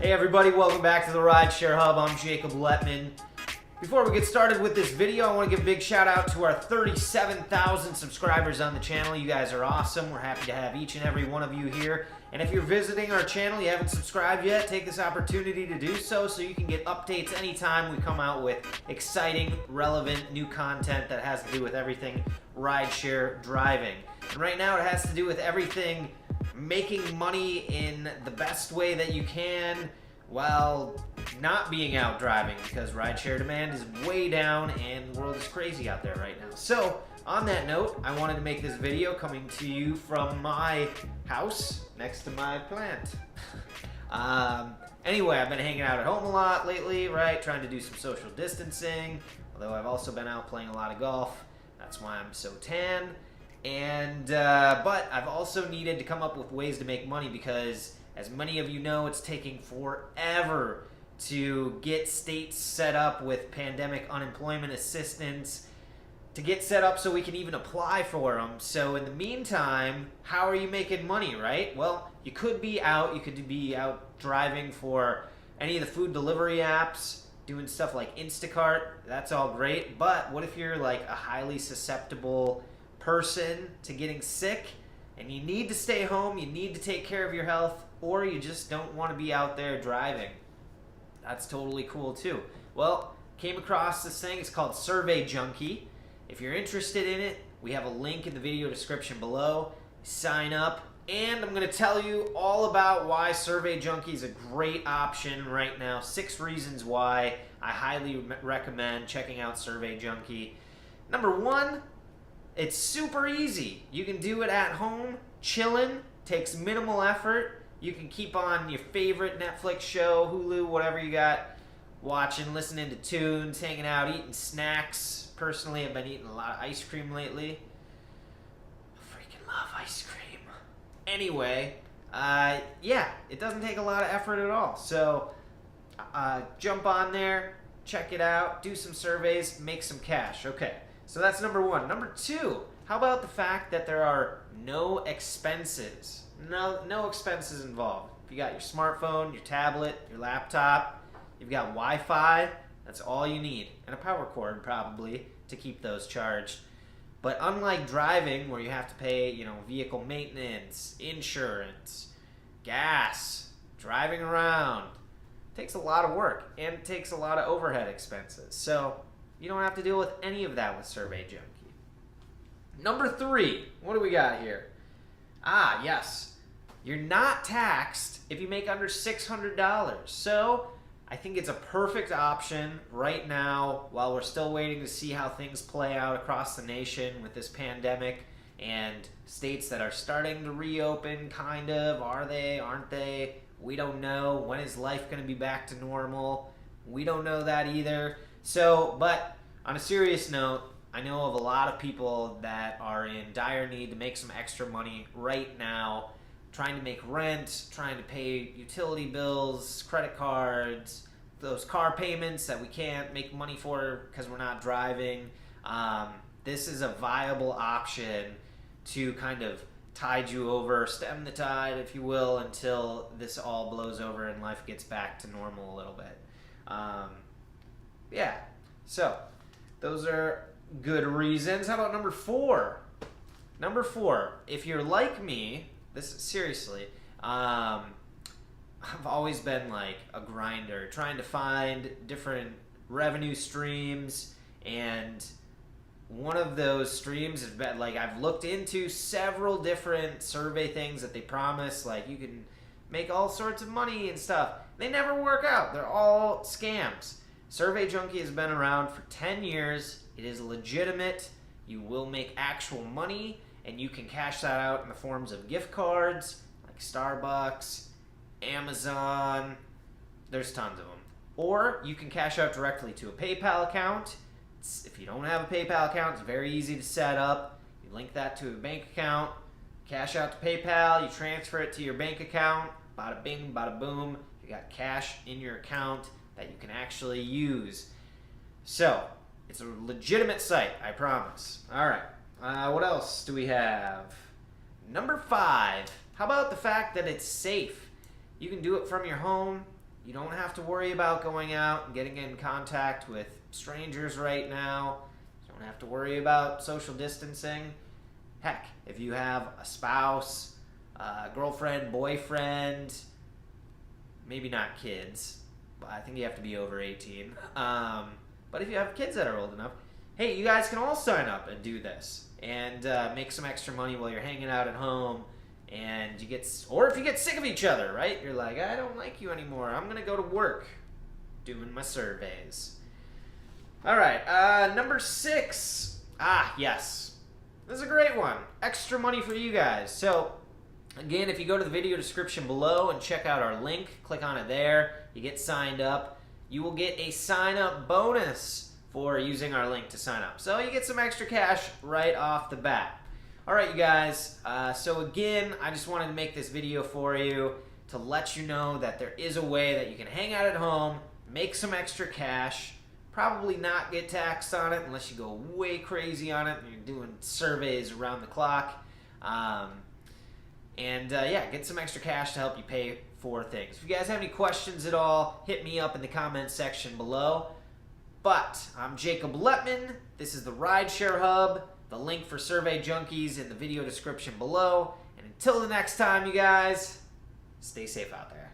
Hey everybody, welcome back to the Rideshare Hub. I'm Jacob Letman. Before we get started with this video, I want to give a big shout out to our 37,000 subscribers on the channel. You guys are awesome. We're happy to have each and every one of you here. And if you're visiting our channel, you haven't subscribed yet, take this opportunity to do so you can get updates anytime we come out with exciting, relevant, new content that has to do with everything rideshare driving. And right now it has to do with everything making money in the best way that you can while not being out driving, because rideshare demand is way down and the world is crazy out there right now. So on that note, I wanted to make this video coming to you from my house next to my plant. Anyway, I've been hanging out at home a lot lately, right? Trying to do some social distancing, although I've also been out playing a lot of golf. That's why I'm so tan. And but I've also needed to come up with ways to make money because, as many of you know, it's taking forever to get states set up with pandemic unemployment assistance, to get set up so we can even apply for them. So in the meantime, how are you making money, right? Well, you could be out driving for any of the food delivery apps, doing stuff like Instacart. That's all great. But what if you're like a highly susceptible person to getting sick and you need to stay home, you need to take care of your health, or you just don't want to be out there driving? That's totally cool too. Well, came across this thing. It's called Survey Junkie. If you're interested in it, we have a link in the video description below. Sign up, and I'm going to tell you all about why Survey Junkie is a great option right now. 6 reasons why I highly recommend checking out Survey Junkie. Number 1, it's super easy. You can do it at home, chilling, takes minimal effort. You can keep on your favorite Netflix show, Hulu, whatever you got, watching, listening to tunes, hanging out, eating snacks. Personally, I've been eating a lot of ice cream lately. I freaking love ice cream. Anyway, yeah, it doesn't take a lot of effort at all. So jump on there, check it out, do some surveys, make some cash. Okay, so that's number 1. Number 2, how about the fact that there are no expenses? No expenses involved. If you got your smartphone, your tablet, your laptop, you've got Wi-Fi, that's all you need. And a power cord, probably, to keep those charged. But unlike driving, where you have to pay, vehicle maintenance, insurance, gas, driving around, it takes a lot of work, and it takes a lot of overhead expenses. So you don't have to deal with any of that with Survey Junkie. Number 3, what do we got here? Yes. You're not taxed if you make under $600. So I think it's a perfect option right now while we're still waiting to see how things play out across the nation with this pandemic and states that are starting to reopen, kind of. Are they? Aren't they? We don't know. When is life going to be back to normal? We don't know that either. So, but on a serious note, I know of a lot of people that are in dire need to make some extra money right now, trying to make rent, trying to pay utility bills, credit cards, those car payments that we can't make money for because we're not driving. This is a viable option to kind of tide you over, stem the tide, if you will, until this all blows over and life gets back to normal a little bit. Yeah, so those are good reasons. How about number 4? Number 4, if you're like me, seriously, I've always been like a grinder, trying to find different revenue streams, and one of those streams has been, like, I've looked into several different survey things that they promise, like you can make all sorts of money and stuff. They never work out. They're all scams. Survey Junkie has been around for 10 years. It is legitimate. You will make actual money, and you can cash that out in the forms of gift cards, like Starbucks, Amazon, there's tons of them. Or you can cash out directly to a PayPal account. If you don't have a PayPal account, it's very easy to set up. You link that to a bank account, cash out to PayPal, you transfer it to your bank account, bada bing, bada boom, you got cash in your account that you can actually use. So, it's a legitimate site, I promise. Alright, what else do we have? Number 5, how about the fact that it's safe? You can do it from your home. You don't have to worry about going out and getting in contact with strangers right now. You don't have to worry about social distancing. Heck, if you have a spouse, girlfriend, boyfriend, maybe not kids, but I think you have to be over 18. But if you have kids that are old enough, hey, you guys can all sign up and do this and make some extra money while you're hanging out at home. And you get, or if you get sick of each other, right? You're like, I don't like you anymore. I'm gonna go to work doing my surveys. All right, number 6. Yes, this is a great one. Extra money for you guys. So again, if you go to the video description below and check out our link, click on it there, you get signed up, you will get a sign up bonus for using our link to sign up. So you get some extra cash right off the bat. All right, you guys, so again, I just wanted to make this video for you to let you know that there is a way that you can hang out at home, make some extra cash, probably not get taxed on it unless you go way crazy on it and you're doing surveys around the clock. Yeah, get some extra cash to help you pay for things. If you guys have any questions at all, hit me up in the comments section below. But I'm Jacob Letman. This is the Rideshare Hub. The link for Survey Junkies in the video description below. And until the next time, you guys, stay safe out there.